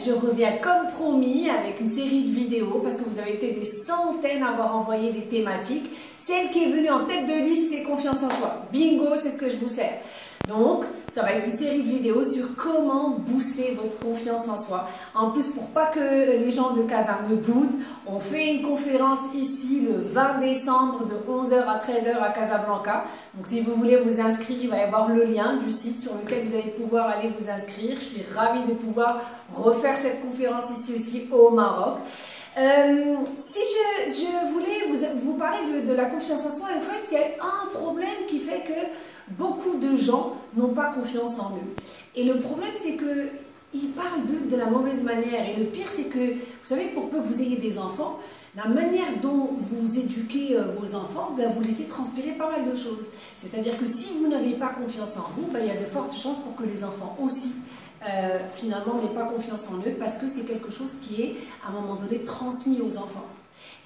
Je reviens comme promis avec une série de vidéos parce que vous avez été des centaines à avoir envoyé des thématiques. Celle qui est venue en tête de liste, c'est confiance en soi. Bingo, c'est ce que je vous sers. Donc, ça va être une série de vidéos sur comment booster votre confiance en soi. En plus, pour pas que les gens de Casa me boudent, on fait une conférence ici le 20 décembre de 11h à 13h à Casablanca. Donc, si vous voulez vous inscrire, il va y avoir le lien du site sur lequel vous allez pouvoir aller vous inscrire. Je suis ravie de pouvoir refaire cette conférence ici aussi au Maroc. Si je voulais vous parler de la confiance en soi, en fait, il y a un problème qui fait que beaucoup de gens n'ont pas confiance en eux. Et le problème, c'est qu'ils parlent de la mauvaise manière. Et le pire, c'est que, vous savez, pour peu que vous ayez des enfants, la manière dont vous éduquez vos enfants va vous laisser transpirer pas mal de choses. C'est-à-dire que si vous n'avez pas confiance en vous, il y a de fortes chances pour que les enfants aussi finalement n'aient pas confiance en eux, parce que c'est quelque chose qui est à un moment donné transmis aux enfants.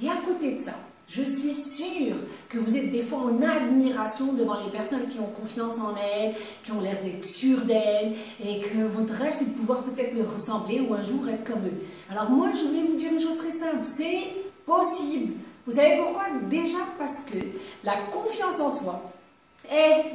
Et à côté de ça, je suis sûre que vous êtes des fois en admiration devant les personnes qui ont confiance en elles, qui ont l'air d'être sûres d'elles, et que votre rêve c'est de pouvoir peut-être leur ressembler ou un jour être comme eux. Alors moi je vais vous dire une chose très simple, c'est possible. Vous savez pourquoi? Déjà parce que la confiance en soi,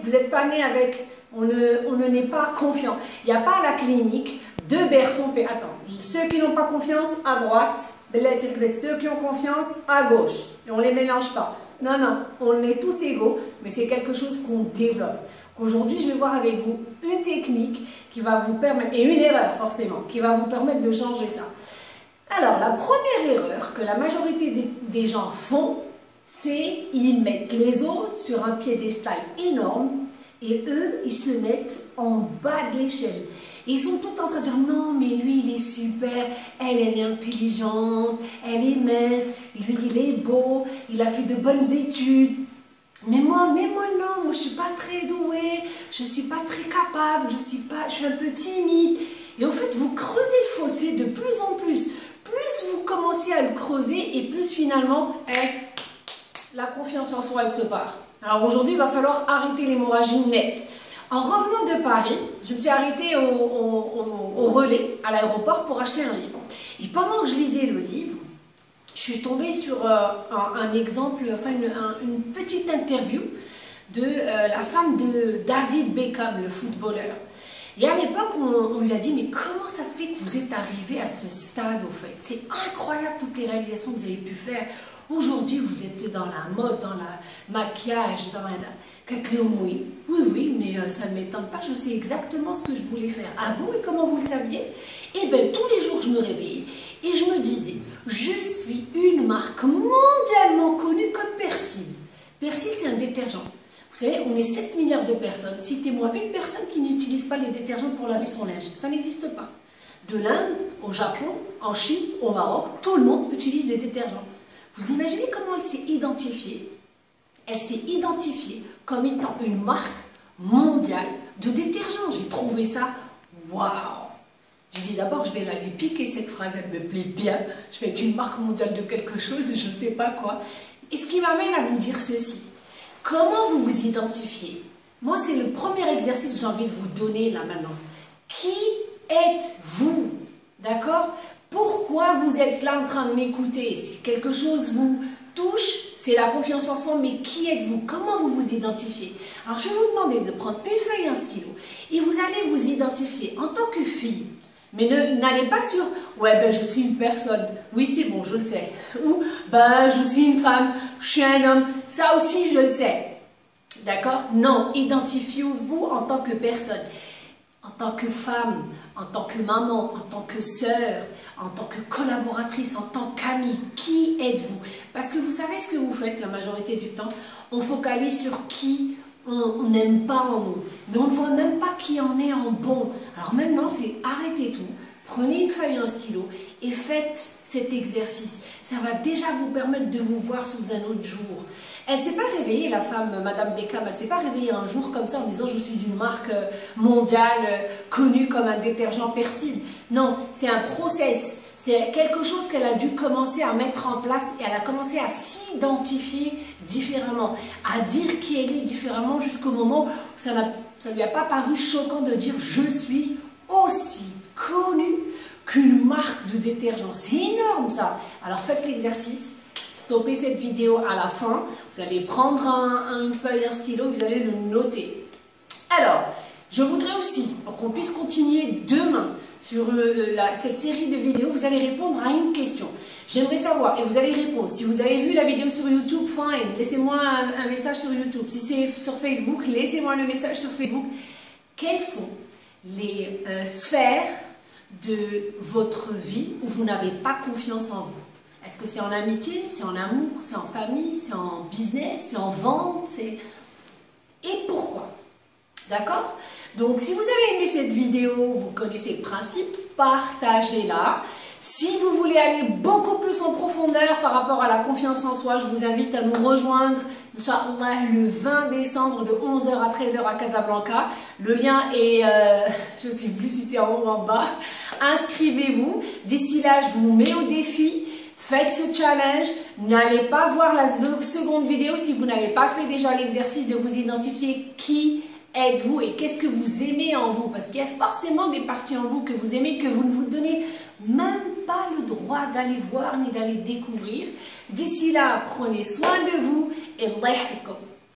vous n'êtes pas né avec, on ne n'est pas confiant. Il n'y a pas à la clinique deux berceaux faits. Attends, ceux qui n'ont pas confiance à droite, ceux qui ont confiance à gauche. Et on ne les mélange pas. Non, non, on est tous égaux, mais c'est quelque chose qu'on développe. Aujourd'hui, je vais voir avec vous une technique qui va vous permettre, et une erreur forcément, qui va vous permettre de changer ça. Alors, la première erreur que la majorité des gens font, c'est ils mettent les autres sur un piédestal énorme et eux, ils se mettent en bas de l'échelle. Ils sont tout en train de dire non, mais lui il est super, elle est intelligente, elle est mince, lui il est beau, il a fait de bonnes études. Mais moi non, moi je suis pas très douée, je suis pas très capable, je suis un peu timide. Et en fait, vous creusez le fossé de plus en plus. Plus vous commencez à le creuser et plus finalement, la confiance en soi elle se part. Alors aujourd'hui, il va falloir arrêter l'hémorragie nette. En revenant de Paris, je me suis arrêtée au relais, à l'aéroport, pour acheter un livre. Et pendant que je lisais le livre, je suis tombée sur un exemple, enfin une petite interview de la femme de David Beckham, le footballeur. Et à l'époque, on lui a dit, mais comment ça se fait que vous êtes arrivé à ce stade, au fait? C'est incroyable toutes les réalisations que vous avez pu faire. Aujourd'hui, vous êtes dans la mode, dans le maquillage, dans la... Oui, oui, mais ça ne m'étonne pas, je sais exactement ce que je voulais faire. Ah bon, et comment vous le saviez? Eh bien, tous les jours, je me réveillais et je me disais, je suis une marque mondialement connue comme Persil. Persil, c'est un détergent. Vous savez, on est 7 milliards de personnes. Citez-moi une personne qui n'utilise pas les détergents pour laver son linge. Ça n'existe pas. De l'Inde, au Japon, en Chine, au Maroc, tout le monde utilise des détergents. Vous imaginez comment elle s'est identifiée? Elle s'est identifiée comme étant une marque mondiale de détergents. J'ai trouvé ça waouh! J'ai dit d'abord, je vais la lui piquer cette phrase, elle me plaît bien. Je vais être une marque mondiale de quelque chose, je ne sais pas quoi. Et ce qui m'amène à vous dire ceci. Comment vous vous identifiez? Moi, c'est le premier exercice que j'ai envie de vous donner là maintenant. Qui êtes-vous? D'accord? Pourquoi vous êtes là en train de m'écouter? Si quelque chose vous touche, c'est la confiance en soi, mais qui êtes-vous? Comment vous vous identifiez? Alors, je vais vous demander de prendre une feuille et un stylo et vous allez vous identifier en tant que fille. Mais n'allez pas sur « ouais, ben je suis une personne, oui c'est bon, je le sais » ou « ben je suis une femme, je suis un homme, ça aussi je le sais ». D'accord? Non, identifiez-vous en tant que personne, en tant que femme, en tant que maman, en tant que sœur, en tant que collaboratrice, en tant qu'amie. Qui êtes-vous? Parce que vous savez ce que vous faites la majorité du temps, on focalise sur qui on n'aime pas en nous, mais on ne voit même pas qui en est en bon. Alors maintenant, c'est arrêtez tout, prenez une feuille et un stylo et faites cet exercice. Ça va déjà vous permettre de vous voir sous un autre jour. Elle ne s'est pas réveillée, la femme, Madame Beckham, elle ne s'est pas réveillée un jour comme ça en disant « je suis une marque mondiale connue comme un détergent Persil ». Non, c'est un process. C'est quelque chose qu'elle a dû commencer à mettre en place et elle a commencé à s'identifier différemment, à dire qui elle est différemment jusqu'au moment où ça ne lui a pas paru choquant de dire « je suis aussi connue qu'une détergent. C'est énorme ça. Alors faites l'exercice, stoppez cette vidéo à la fin. Vous allez prendre une feuille, un stylo, vous allez le noter. Alors, je voudrais aussi, pour qu'on puisse continuer demain sur cette série de vidéos, vous allez répondre à une question. J'aimerais savoir, et vous allez répondre, si vous avez vu la vidéo sur YouTube, fine, laissez-moi un message sur YouTube. Si c'est sur Facebook, laissez-moi le message sur Facebook. Quelles sont les sphères de votre vie où vous n'avez pas confiance en vous? Est-ce que c'est en amitié, c'est en amour, c'est en famille, c'est en business, c'est en vente, et pourquoi? D'accord? Donc, si vous avez aimé cette vidéo, vous connaissez le principe, partagez-la. Si vous voulez aller beaucoup plus en profondeur par rapport à la confiance en soi, je vous invite à nous rejoindre, Inch'Allah, le 20 décembre de 11h à 13h à Casablanca. Le lien est, je ne sais plus si c'est en haut ou en bas. Inscrivez-vous. D'ici là, je vous mets au défi. Faites ce challenge. N'allez pas voir la seconde vidéo si vous n'avez pas fait déjà l'exercice de vous identifier qui êtes-vous et qu'est-ce que vous aimez en vous. Parce qu'il y a forcément des parties en vous que vous aimez, que vous ne vous donnez même pas le droit d'aller voir ni d'aller découvrir. D'ici là, prenez soin de vous et Allah yahfidkoum.